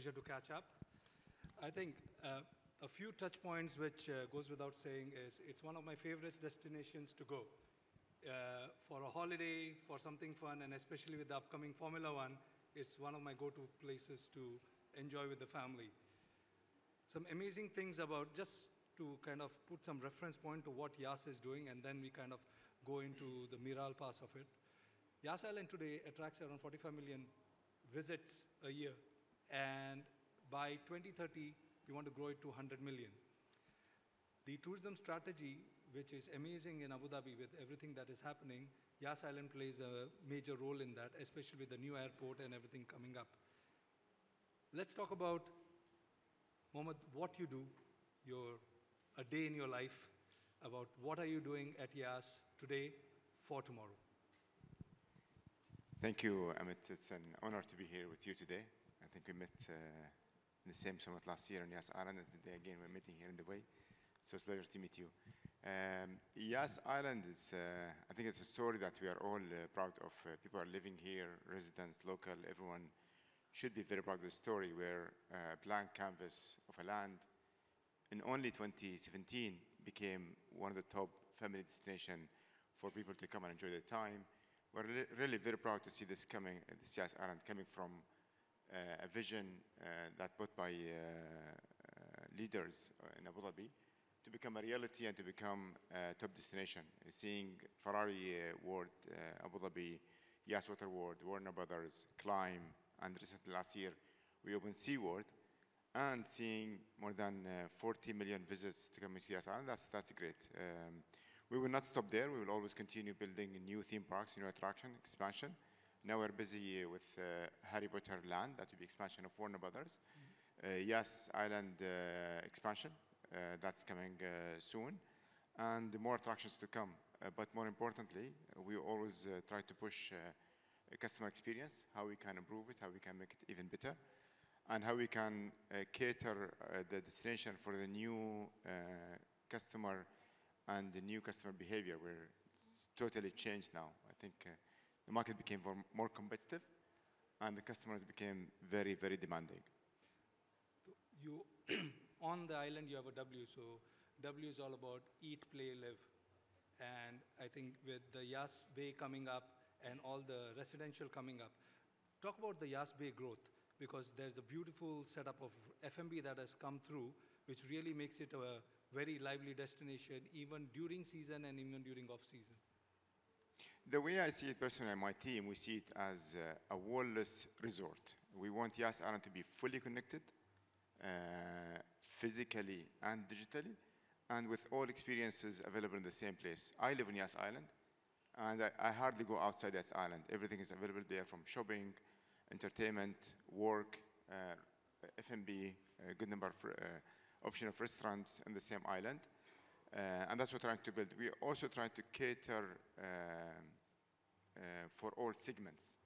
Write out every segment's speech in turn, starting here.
pleasure to catch up. I think a few touch points which goes without saying is it's one of my favorite destinations to go. For a holiday, for something fun, and especially with the upcoming Formula One, it's one of my go-to places to enjoy with the family. Some amazing things about, just to kind of put some reference point to what Yas is doing, and then we kind of go into the Miral pass of it. Yas Island today attracts around 45 million visits a year, and by 2030, we want to grow it to 100 million. The tourism strategy, which is amazing in Abu Dhabi with everything that is happening, Yas Island plays a major role in that, especially with the new airport and everything coming up. Let's talk about, Mohamed, what you do, a day in your life, about what are you doing at Yas today for tomorrow. Thank you, Amit. It's an honor to be here with you today. I think we met in the same summit last year in Yas Island, and today again we're meeting here in Dubai. So it's a pleasure to meet you. Yas Island is, I think it's a story that we are all proud of. People are living here, residents, local, everyone should be very proud of the story, where a blank canvas of a land in only 2017 became one of the top family destinations for people to come and enjoy their time. We're really very proud to see this coming, this Yas Island coming from a vision that put by leaders in Abu Dhabi to become a reality and to become a top destination. Seeing Ferrari World, Abu Dhabi, Yas Water World, Warner Brothers, Climb, and recently last year we opened SeaWorld, and seeing more than 40 million visits to come to Yas Island, that's great. We will not stop there. We will always continue building new theme parks, new attraction, expansion. Now we're busy with Harry Potter Land, that will be expansion of Warner Brothers. Yas Island expansion, that's coming soon. And more attractions to come. But more importantly, we always try to push customer experience, how we can improve it, how we can make it even better, and how we can cater the destination for the new customer and the new customer behavior, where it's totally changed now. I think the market became more competitive, and the customers became very, very demanding. So you, on the island, you have a W. So W is all about eat, play, live. And I think with the Yas Bay coming up and all the residential coming up, talk about the Yas Bay growth, because there's a beautiful setup of F&B that has come through, which really makes it a very lively destination, even during season and even during off-season. The way I see it personally and my team, we see it as a wall-less resort. We want Yas Island to be fully connected, physically and digitally, and with all experiences available in the same place. I live in Yas Island, and I hardly go outside Yas Island. Everything is available there, from shopping, entertainment, work, F&B, a good number of option of restaurants in the same island. And that's what we're trying to build. We also try to cater for all segments.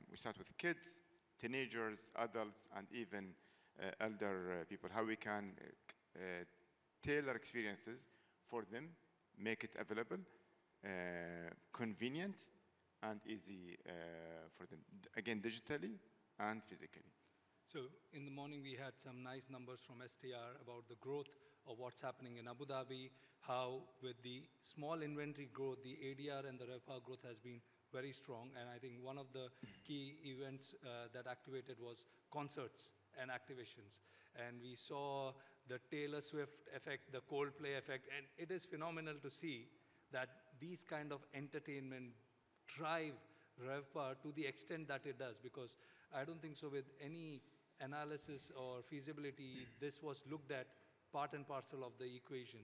We start with kids, teenagers, adults, and even elder people, how we can tailor experiences for them, make it available, convenient, and easy for them, again, digitally and physically. So in the morning, we had some nice numbers from STR about the growth of what's happening in Abu Dhabi, how with the small inventory growth, the ADR and the RevPAR growth has been very strong. And I think one of the key events that activated was concerts and activations. And we saw the Taylor Swift effect, the Coldplay effect, and it is phenomenal to see that these kind of entertainment drive RevPAR to the extent that it does, because I don't think so with any analysis or feasibility, this was looked at part and parcel of the equation.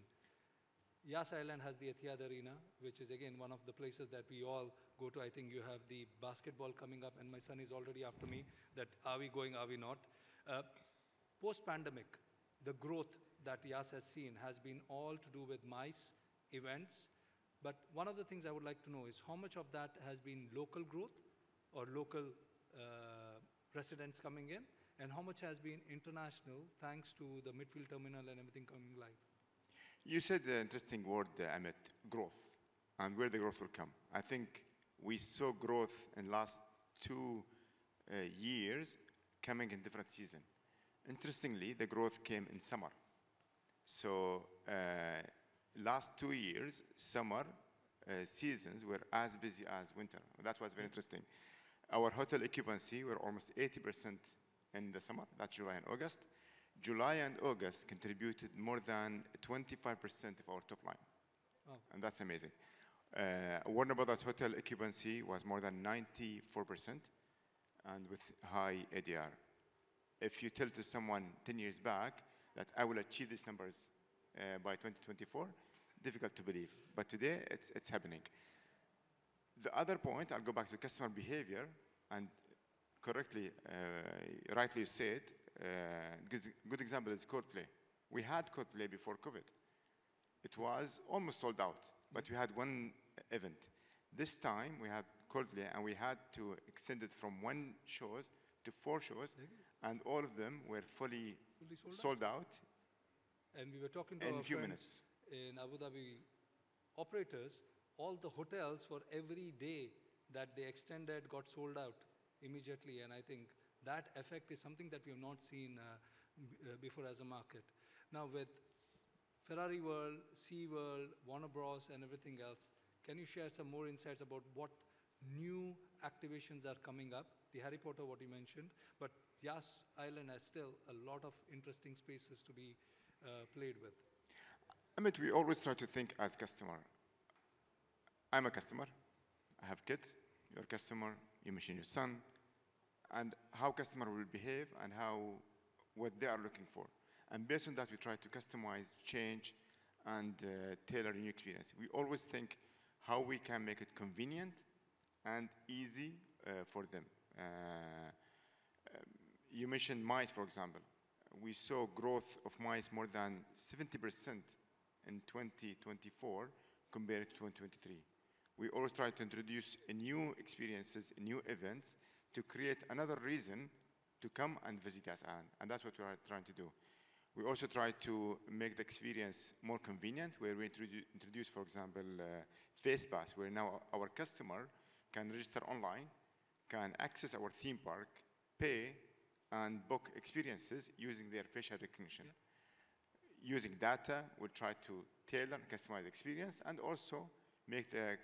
Yas Island has the Etihad Arena, which is again one of the places that we all go to. I think you have the basketball coming up, and my son is already after me that are we going, are we not? Post-pandemic, the growth that Yas has seen has been all to do with MICE events. But one of the things I would like to know is how much of that has been local growth or local residents coming in, and how much has been international thanks to the midfield terminal and everything coming live? You said the interesting word, Amit, growth, and where the growth will come. I think we saw growth in the last 2 years coming in different season. Interestingly, the growth came in summer. So last 2 years, summer seasons were as busy as winter. That was very interesting. Our hotel occupancy were almost 80% in the summer, that's July and August. July and August contributed more than 25% of our top line. Oh. And that's amazing. Warner Brothers hotel occupancy was more than 94% and with high ADR. If you tell to someone 10 years back that I will achieve these numbers by 2024, difficult to believe. But today, it's happening. The other point, I'll go back to customer behavior, and correctly, rightly you said, good example is Coldplay. We had Coldplay before COVID. It was almost sold out, but we had one event. This time, we had Coldplay, and we had to extend it from 1 shows to 4 shows, and all of them were fully sold out. And we were talking to in our a few friends minutes. in Abu Dhabi operators, all the hotels for every day that they extended got sold out immediately. And I think that effect is something that we have not seen before as a market. Now with Ferrari World, Sea World, Warner Bros. And everything else, can you share some more insights about what new activations are coming up? The Harry Potter, what you mentioned, but Yas Island has still a lot of interesting spaces to be played with. Amit, we always try to think as customer. I'm a customer. I have kids. You're a customer. You mention your son, and how customer will behave and what they are looking for. And based on that, we try to customize, change, and tailor a new experience. We always think how we can make it convenient and easy for them. You mentioned mice, for example. We saw growth of mice more than 70% in 2024 compared to 2023. We always try to introduce new experiences, new events to create another reason to come and visit Yas Island, and that's what we are trying to do. We also try to make the experience more convenient, where we introduce, for example, Face Pass, where now our customer can register online, can access our theme park, pay, and book experiences using their facial recognition. Yeah. Using data, we'll try to tailor and customize the experience and also make the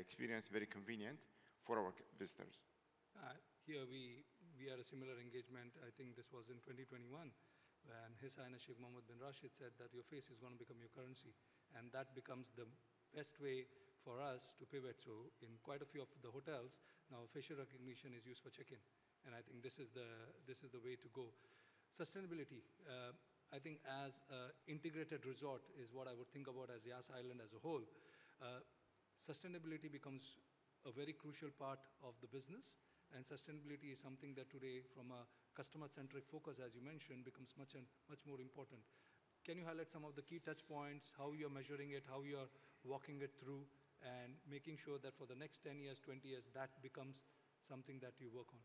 experience very convenient for our visitors. Here we had a similar engagement. I think this was in 2021, when His Highness Sheikh Mohammed bin Rashid said that your face is going to become your currency. And that becomes the best way for us to pivot. So in quite a few of the hotels, now facial recognition is used for check-in. And I think this is the way to go. Sustainability, I think as an integrated resort is what I would think about as Yas Island as a whole. Sustainability becomes a very crucial part of the business. And sustainability is something that today, from a customer-centric focus, as you mentioned, becomes much more important. Can you highlight some of the key touch points, how you're measuring it, how you're walking it through, and making sure that for the next 10 years, 20 years, that becomes something that you work on?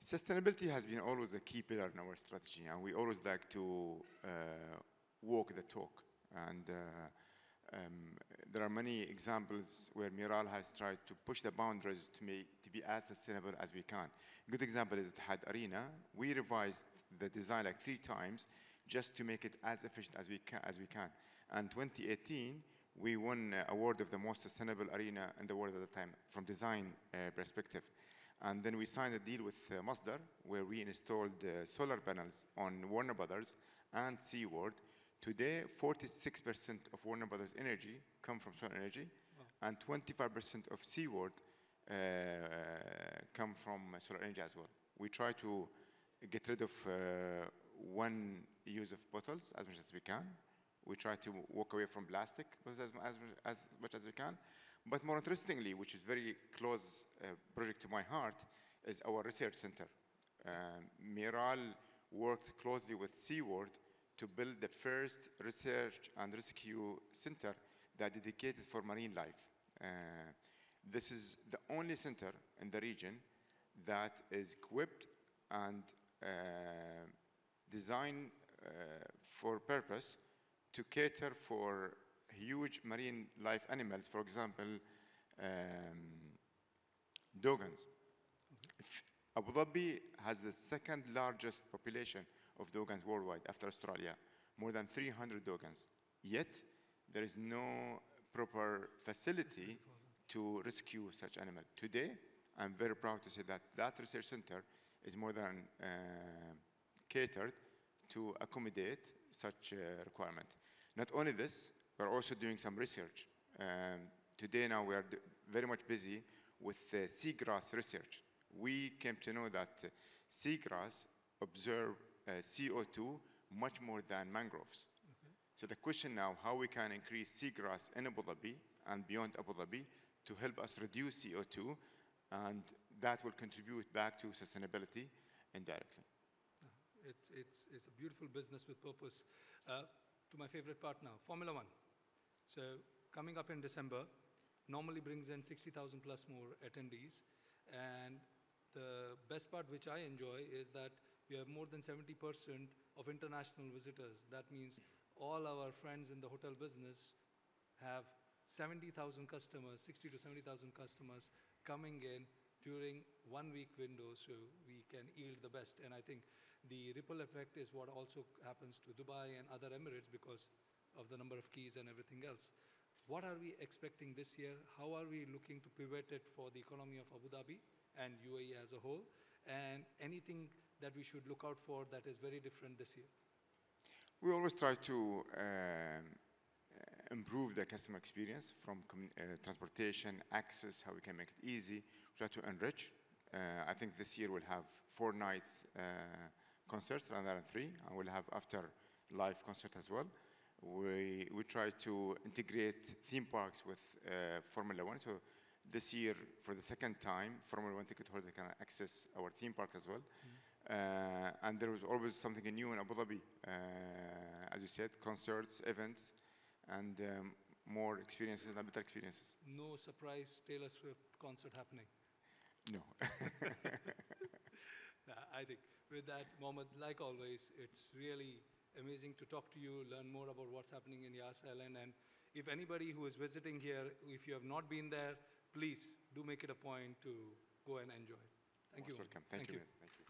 Sustainability has been always a key pillar in our strategy, and we always like to walk the talk. And there are many examples where Miral has tried to push the boundaries to be as sustainable as we can. A good example is Had Arena. We revised the design like 3 times just to make it as efficient as we can. And 2018, we won an award of the most sustainable arena in the world at the time from design perspective. And then we signed a deal with Masdar, where we installed solar panels on Warner Brothers and SeaWorld. Today, 46% of Warner Brothers energy come from solar energy, and 25% of SeaWorld come from solar energy as well. We try to get rid of one use of bottles as much as we can. We try to walk away from plastic as much as we can. But more interestingly, which is very close project to my heart, is our research center. Miral worked closely with SeaWorld to build the first research and rescue center that dedicated for marine life. This is the only center in the region that is equipped and designed for purpose to cater for huge marine life animals, for example, dogons. Abu Dhabi has the second largest population of dogons worldwide after Australia, more than 300 dogons. Yet, there is no proper facility to rescue such animal. Today, I'm very proud to say that that research center is more than catered to accommodate such a requirement. Not only this, we're also doing some research. Today now we are very much busy with seagrass research. We came to know that seagrass absorb CO2 much more than mangroves. Okay. So the question now, how we can increase seagrass in Abu Dhabi and beyond Abu Dhabi to help us reduce CO2, and that will contribute back to sustainability indirectly. It's a beautiful business with purpose. To my favorite part now, Formula One. So coming up in December, normally brings in 60,000 plus more attendees. And the best part which I enjoy is that we have more than 70% of international visitors. That means all our friends in the hotel business have 70,000 customers, 60 to 70,000 customers coming in during 1 week window, so we can yield the best. And I think the ripple effect is what also happens to Dubai and other Emirates because of the number of keys and everything else. What are we expecting this year? How are we looking to pivot it for the economy of Abu Dhabi and UAE as a whole? And anything that we should look out for that is very different this year? We always try to improve the customer experience from transportation, access, how we can make it easy, try to enrich. I think this year we'll have 4 nights concerts rather than 3, and we'll have after live concert as well. We try to integrate theme parks with Formula One. So this year, for the second time, Formula One ticket holders can access our theme park as well. And there was always something new in Abu Dhabi. As you said, concerts, events, and more experiences and better experiences. No surprise Taylor Swift concert happening? No. I think with that, Mohamed, like always, it's really amazing to talk to you, learn more about what's happening in Yas Island. And if anybody who is visiting here, if you have not been there, please do make it a point to go and enjoy. Thank you. Welcome. Thank you. Thank you.